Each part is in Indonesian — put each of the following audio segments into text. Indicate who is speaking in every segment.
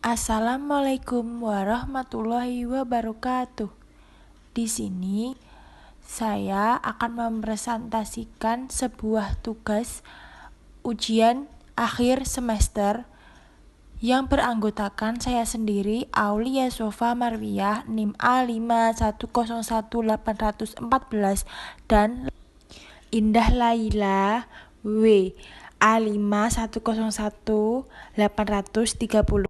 Speaker 1: Assalamualaikum warahmatullahi wabarakatuh. Di sini saya akan mempresentasikan sebuah tugas ujian akhir semester yang beranggotakan saya sendiri, Aulia Sofa Marwiyah, NIM A5101814 dan Indah Laila W A5101830.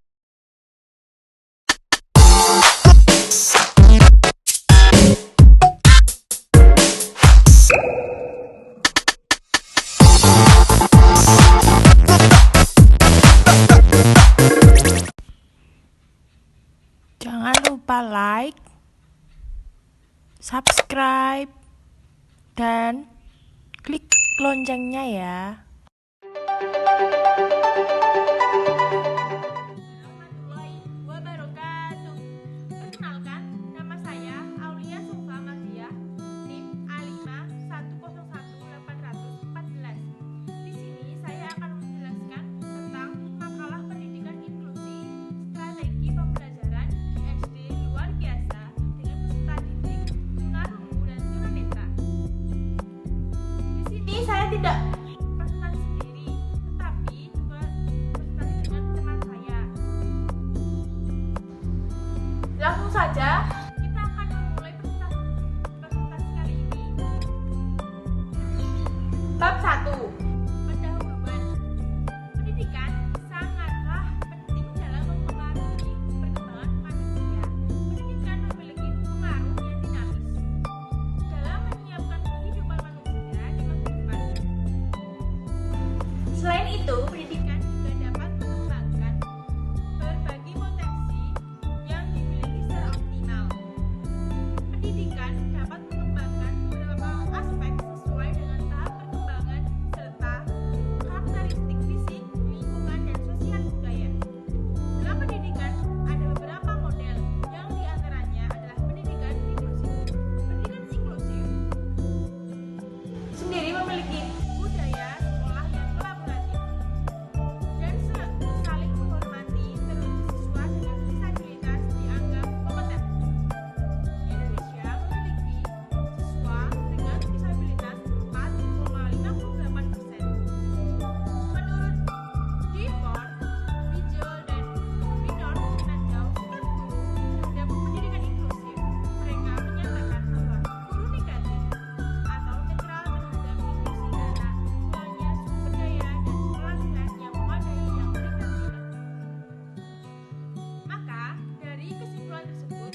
Speaker 1: Jangan lupa like, subscribe, dan klik loncengnya ya.
Speaker 2: Warahmatullahi wabarakatuh. Perkenalkan, nama saya Aulia Sofa Marwiyah, NIM A5101814. Di sini saya akan menjelaskan tentang makalah pendidikan inklusi, strategi pembelajaran di SD luar biasa dengan peserta didik tunarungu dan tunanetra. Di sini saya tidak presentasi sendiri, tetapi juga presentasi dengan teman saya. Langsung saja kita akan memulai presentasi kali ini. Bab 1. Pendahuluan. Pendidikan sangatlah penting dalam mempengaruhi perkembangan manusia. Pendidikan memiliki pengaruh yang dinamis dalam menyiapkan kehidupan manusia di masa depan. Selain itu, pendidikan juga dapat mengembangkan berbagai potensi yang dimiliki secara optimal. Pendidikan dapat mengembangkan beberapa aspek sesuai dengan tahap perkembangan serta karakteristik fisik, lingkungan, dan sosial budaya. Dalam pendidikan ada beberapa model, yang diantaranya adalah pendidikan inklusif. Pendidikan inklusif sendiri memiliki budaya sekolah yang kolaboratif dan saling menghormati, terus siswa dengan disabilitas dianggap kompeten. Indonesia memiliki siswa dengan disabilitas 4,58%. Menurut Gifford, Bijol, dan Minor meninjau sikap guru terhadap pendidikan inklusif, mereka menyatakan bahwa guru negatif atau netral terhadap inklusi karena kurangnya sumber daya dan pelatihan yang memadai yang mereka terima. Maka dari kesimpulan tersebut,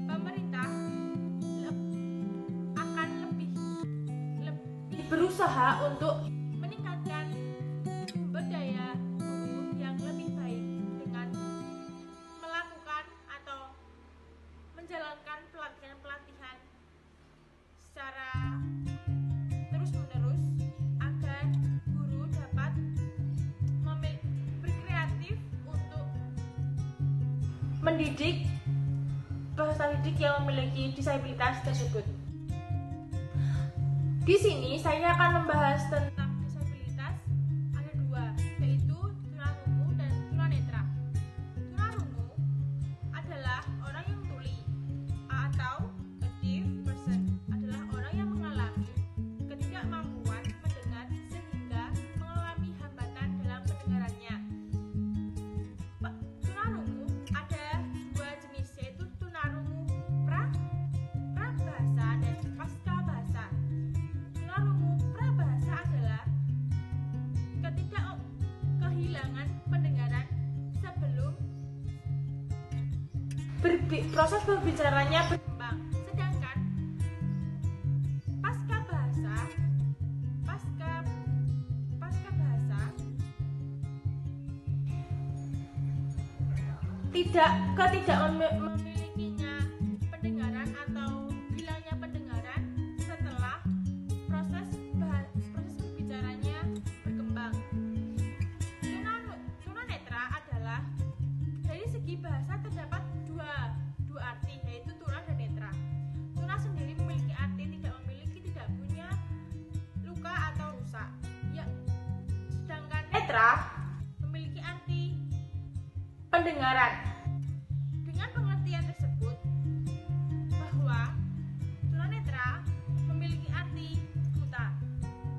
Speaker 2: pemerintah akan lebih berusaha untuk meningkatkan sumber daya guru yang lebih baik dengan melakukan atau menjalankan pelatihan-pelatihan secara terus-menerus agar guru dapat berkreatif untuk mendidik peserta didik yang memiliki disabilitas tersebut. Di sini saya akan membahas tentang disabilitas. Ada dua, yaitu tunarungu dan tunanetra. Tunarungu adalah orang yang tuli atau a deaf person, adalah orang yang mengalami ketidakmampuan mendengar sehingga mengalami hambatan dalam pendengarannya. Tunarungu ada dua jenis, yaitu tunarungu prabahasa dan pasca bahasa. Tunarungu prabahasa adalah kehilangan pendengaran sebelum proses berbicaranya berkembang. Sedangkan pasca bahasa tidak memilikinya pendengaran atau hilangnya pendengaran setelah proses berbicaranya berkembang. Tunanetra adalah dari segi bahasa terdapat dua arti, yaitu tuna dan netra. Tuna sendiri memiliki arti tidak punya luka atau rusak. Ya, sedangkan netra memiliki arti Pendengaran. Dengan pengertian tersebut bahwa tunanetra memiliki arti buta,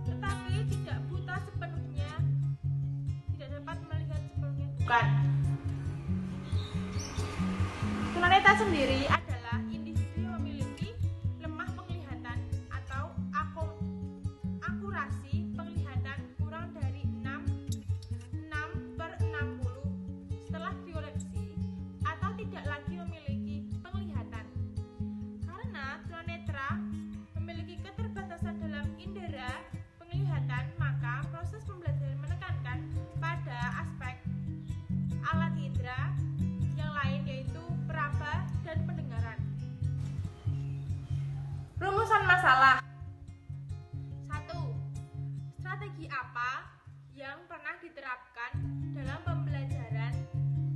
Speaker 2: tetapi tidak buta sepenuhnya, tidak dapat melihat sepenuhnya, bukan. Tunanetra sendiri adalah individu yang memiliki lemah penglihatan atau akurasi penglihatan kurang dari 6/60 setelah dikoreksi, atau tidak lagi memiliki penglihatan. Karena tunanetra memiliki keterbatasan dalam indera penglihatan, maka proses pembelajaran menekankan pada aspek alat indera yang lain, yaitu peraba dan pendengaran. Rumusan masalah. 1. Strategi apa yang pernah diterapkan dalam pembelajaran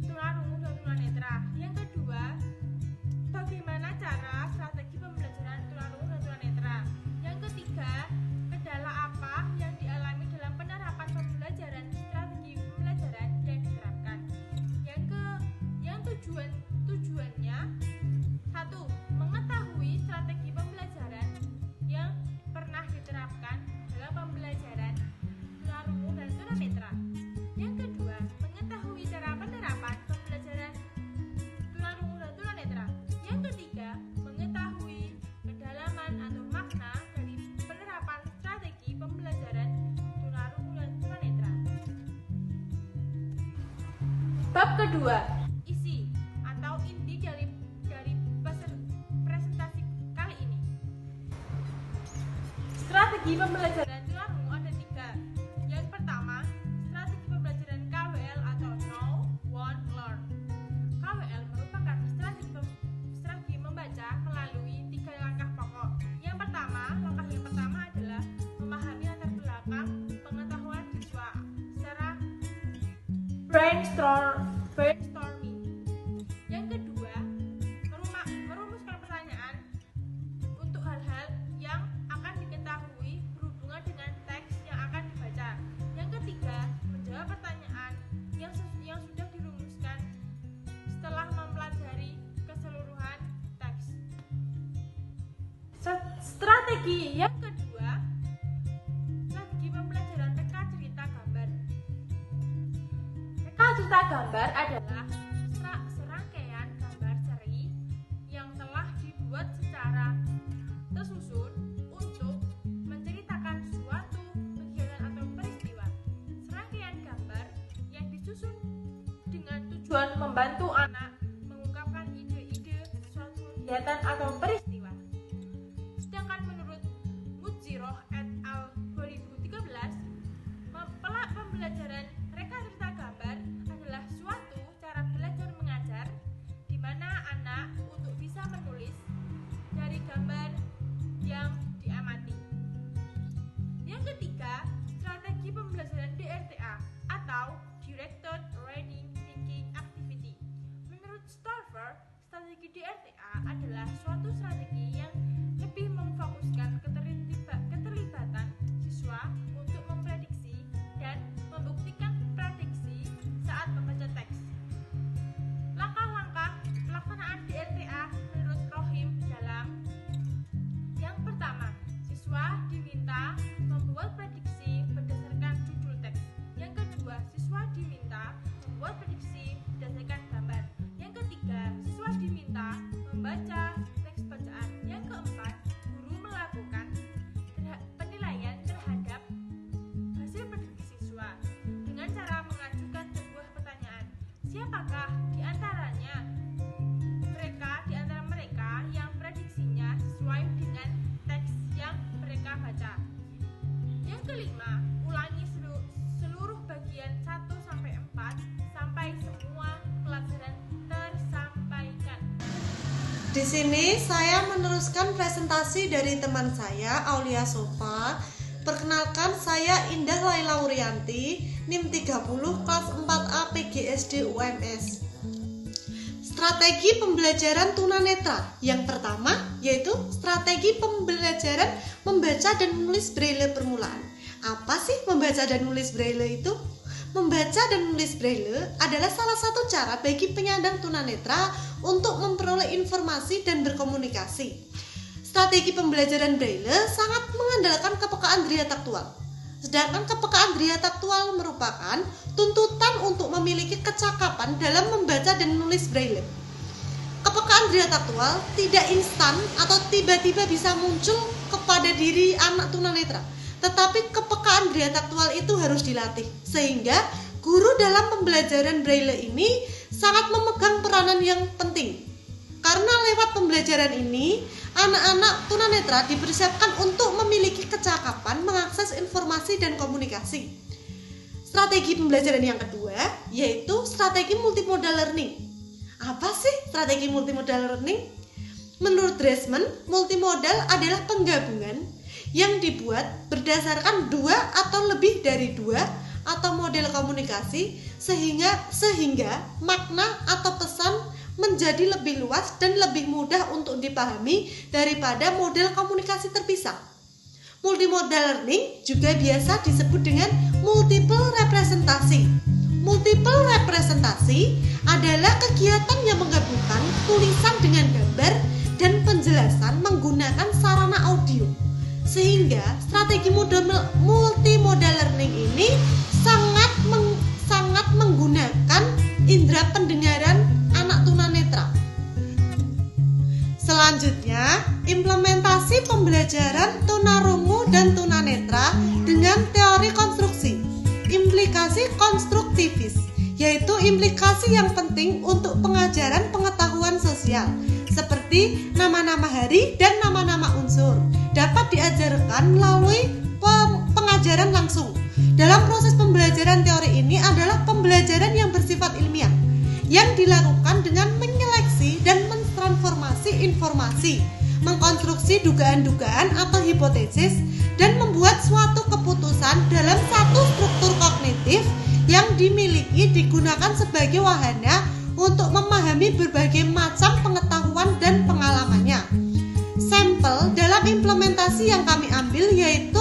Speaker 2: tunarungu dan tunanetra? Yang kedua, bagaimana cara strategi pembelajaran tunarungu dan tunanetra? Yang ketiga, kendala apa yang dialami dalam penerapan pembelajaran strategi pembelajaran yang diterapkan? Yang tujuannya 1. Mengetahui strategi pembelajaran yang pernah diterapkan dalam pembelajaran tunarungu dan tunanetra. Yang kedua, mengetahui cara penerapan pembelajaran tunarungu dan tunanetra. Yang ketiga, mengetahui kedalaman atau makna dari penerapan strategi pembelajaran tunarungu dan tunanetra. Bab kedua, isi atau inti dari presentasi kali ini. Strategi pembelajaran tunarungu ada 3. Yang pertama, strategi pembelajaran KWL atau Know, Want, Learn. KWL merupakan strategi membaca melalui 3 langkah pokok. Langkah yang pertama adalah memahami latar belakang pengetahuan siswa secara brainstorming. Yang kedua, merumuskan pertanyaan untuk hal-hal yang akan diketahui berhubungan dengan teks yang akan dibaca. Yang ketiga, menjawab pertanyaan yang sudah dirumuskan setelah mempelajari keseluruhan teks. Strategi yang kedua, strategi pembelajaran reka cerita gambar. Reka cerita gambar adalah serangkaian gambar seri yang telah dibuat secara tersusun untuk menceritakan suatu kegiatan atau peristiwa. Serangkaian gambar yang disusun dengan tujuan membantu anak mengungkapkan ide-ide suatu kegiatan atau peristiwa. Sedangkan menurut Mujiroh et al. 2013, pembelajaran reka cerita gambar adalah suatu cara belajar mengajar di mana anak untuk bisa menulis dari gambar yang diamati. Yang ketiga, strategi pembelajaran DRTA atau Directed Reading Thinking Activity. Menurut Stover, strategi DRTA adalah suatu strategi yang lebih memfokuskan keterlibatan siswa untuk memprediksi dan membuktikan prediksi saat membaca teks. Langkah-langkah pelaksanaan DRTA menurut Rohim dalam: yang pertama, siswa diminta membuat prediksi berdasarkan judul teks. Yang kedua, siswa diminta membuat prediksi berdasarkan gambar. Yang ketiga, siswa diminta membaca teks bacaan. Yang keempat, guru melakukan penilaian terhadap hasil prediksi siswa dengan cara mengajukan sebuah pertanyaan. Siapakah di antara mereka yang prediksinya sesuai dengan teks yang mereka baca? Yang kelima, ulangi seluruh bagian 1-4 sampai semua pelajaran tersampaikan.
Speaker 3: Di sini saya meneruskan presentasi dari teman saya, Aulia Sofa. Perkenalkan, saya Indah Laila Urianti, NIM 30 kelas 4A PGSD UMS. Strategi pembelajaran tunanetra. Yang pertama yaitu strategi pembelajaran membaca dan menulis braille permulaan. Apa sih membaca dan menulis braille itu? membaca dan menulis braille adalah salah satu cara bagi penyandang tunanetra untuk memperoleh informasi dan berkomunikasi. Strategi pembelajaran braille sangat mengandalkan kepekaan daya taktual. Sedangkan kepekaan daya taktual merupakan tuntutan untuk memiliki kecakapan dalam membaca dan menulis braille. Kepekaan daya taktual tidak instan atau tiba-tiba bisa muncul kepada diri anak tunanetra, tetapi kepekaan daya taktual itu harus dilatih, sehingga guru dalam pembelajaran braille ini sangat memegang peranan yang penting. Karena lewat pembelajaran ini, anak-anak tunanetra dipersiapkan untuk memiliki kecakapan mengakses informasi dan komunikasi. Strategi pembelajaran yang kedua yaitu strategi multimodal learning. Apa sih strategi multimodal learning? Menurut Dresman, multimodal adalah penggabungan yang dibuat berdasarkan dua atau lebih dari dua atau model komunikasi sehingga makna atau pesan menjadi lebih luas dan lebih mudah untuk dipahami daripada model komunikasi terpisah. Multimodal learning juga biasa disebut dengan multiple representasi. Multiple representasi adalah kegiatan yang menggabungkan tulisan dengan gambar dan penjelasan menggunakan sarana audio. Sehingga strategi multimodal learning ini sangat menggunakan indera pendengaran anak tunanetra. Selanjutnya, implementasi pembelajaran tunarungu dan tunanetra dengan teori konstruksi. Implikasi konstruktivis, yaitu implikasi yang penting untuk pengajaran pengetahuan sosial, seperti nama-nama hari dan nama-nama unsur, dapat diajarkan melalui pengajaran langsung. Dalam proses pembelajaran teori ini adalah pembelajaran yang bersifat ilmiah, yang dilakukan dengan menyeleksi dan mentransformasi informasi, mengkonstruksi dugaan-dugaan atau hipotesis, dan membuat suatu keputusan dalam satu struktur kognitif yang dimiliki digunakan sebagai wahana untuk memahami berbagai macam pengetahuan dan pengalamannya. Sampel dalam implementasi yang kami ambil yaitu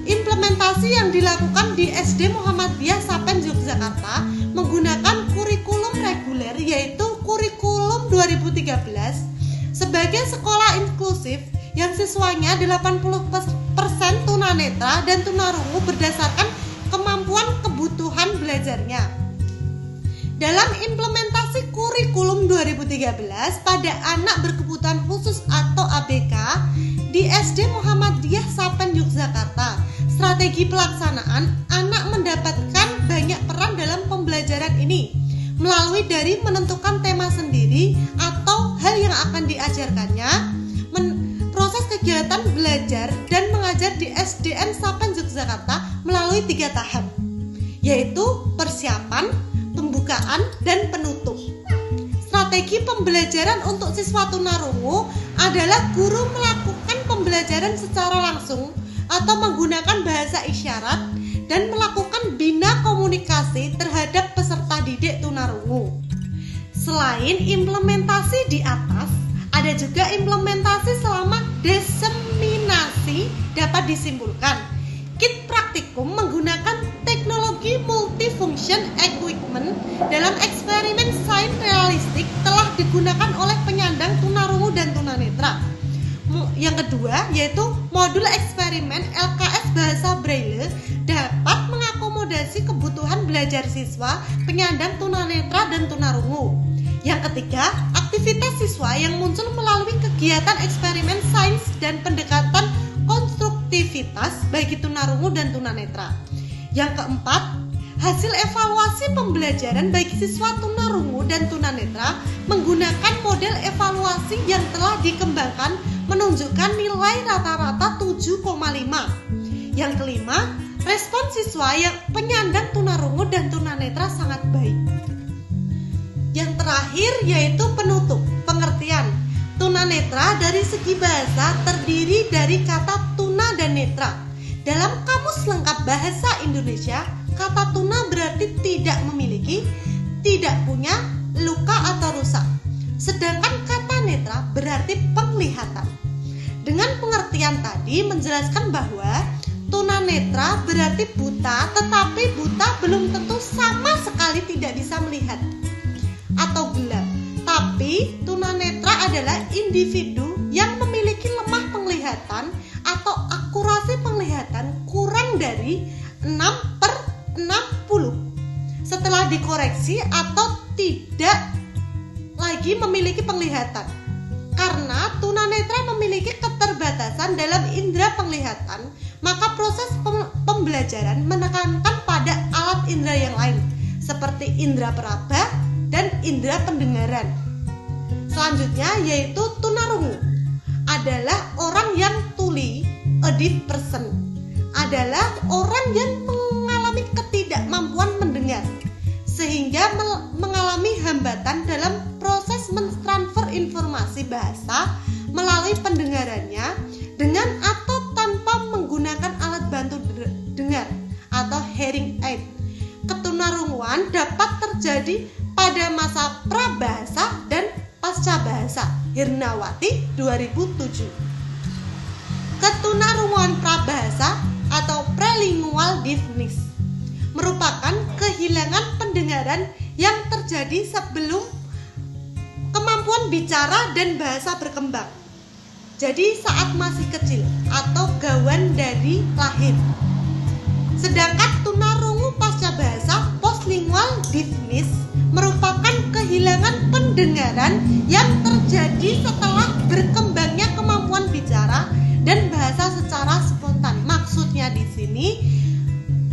Speaker 3: implementasi yang dilakukan di SD Muhammadiyah Sapen Yogyakarta menggunakan kurikulum reguler yaitu kurikulum 2013 sebagai sekolah inklusif yang siswanya 80% tunanetra dan tunarungu berdasarkan kemampuan kebutuhan belajarnya. Dalam implementasi kurikulum 2013 pada anak berkebutuhan khusus atau ABK di SD Muhammadiyah Sapen Yogyakarta, strategi pelaksanaan anak mendapatkan banyak peran dalam pembelajaran ini melalui dari menentukan tema sendiri atau hal yang akan diajarkannya, proses kegiatan belajar dan mengajar di SDN Sapen Yogyakarta melalui 3 tahap, yaitu persiapan, pembukaan, dan penutup. Strategi pembelajaran untuk siswa tunarungu adalah guru melakukan pembelajaran secara langsung atau menggunakan bahasa isyarat dan melakukan bina komunikasi terhadap peserta didik tunarungu. Selain implementasi di atas, ada juga implementasi selama diseminasi dapat disimpulkan. Kit praktikum menggunakan teknologi multifunction equipment dalam eksperimen sains realistik telah digunakan oleh penyandang tunarungu dan tunanetra. Yang kedua yaitu modul eksperimen LKS Bahasa Braille dapat mengakomodasi kebutuhan belajar siswa penyandang tunanetra dan tunarungu. Yang ketiga, aktivitas siswa yang muncul melalui kegiatan eksperimen sains dan pendekatan konstruktivitas bagi tunarungu dan tunanetra. Yang keempat, hasil evaluasi pembelajaran bagi siswa tunarungu dan tunanetra menggunakan model evaluasi yang telah dikembangkan menunjukkan nilai rata-rata 7,5. Yang kelima, respon siswa yang penyandang tunarungu dan tunanetra sangat baik. Yang terakhir yaitu penutup, pengertian. Tunanetra dari segi bahasa terdiri dari kata tuna dan netra. Dalam Kamus Lengkap Bahasa Indonesia, kata tuna berarti tidak memiliki, tidak punya, luka atau rusak. Sedangkan kata netra berarti penglihatan. Dengan pengertian tadi menjelaskan bahwa tunanetra berarti buta, tetapi buta belum tentu sama sekali tidak bisa melihat atau gelap. Tapi tunanetra adalah individu yang memiliki lemah penglihatan atau akurasi penglihatan kurang dari 6/60 setelah dikoreksi atau tidak lagi memiliki penglihatan. Karena tunanetra memiliki keterbatasan dalam indera penglihatan, maka proses pembelajaran menekankan pada alat indera yang lain seperti indera peraba dan indera pendengaran. Selanjutnya yaitu tunarungu adalah orang yang tuli, a deaf person, adalah orang yang mengalami ketidakmampuan mendengar sehingga mengalami hambatan dalam proses mentransfer informasi bahasa melalui pendengarannya dengan atau tanpa menggunakan alat bantu dengar atau hearing aid. Ketunarunguan dapat terjadi pada masa prabahasa dan pasca bahasa. Hirnawati 2007. Ketunarunguan prabahasa atau prelingual deafness merupakan kehilangan pendengaran yang terjadi sebelum kemampuan bicara dan bahasa berkembang. Jadi saat masih kecil atau gawan dari lahir. Sedangkan tunarungu pasca bahasa postlingual deafness merupakan kehilangan pendengaran yang terjadi setelah berkembangnya kemampuan bicara dan bahasa secara spontan. Maksudnya di sini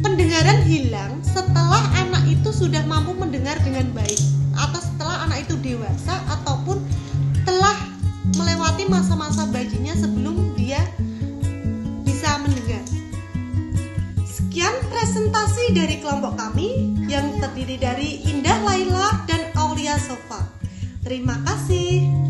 Speaker 3: pendengaran hilang setelah anak itu sudah mampu mendengar dengan baik atau setelah anak itu dewasa ataupun telah melewati masa-masa bayinya sebelum dia bisa mendengar. Sekian presentasi dari kelompok kami yang terdiri dari Indah Laila dan Aulia Sofa. Terima kasih.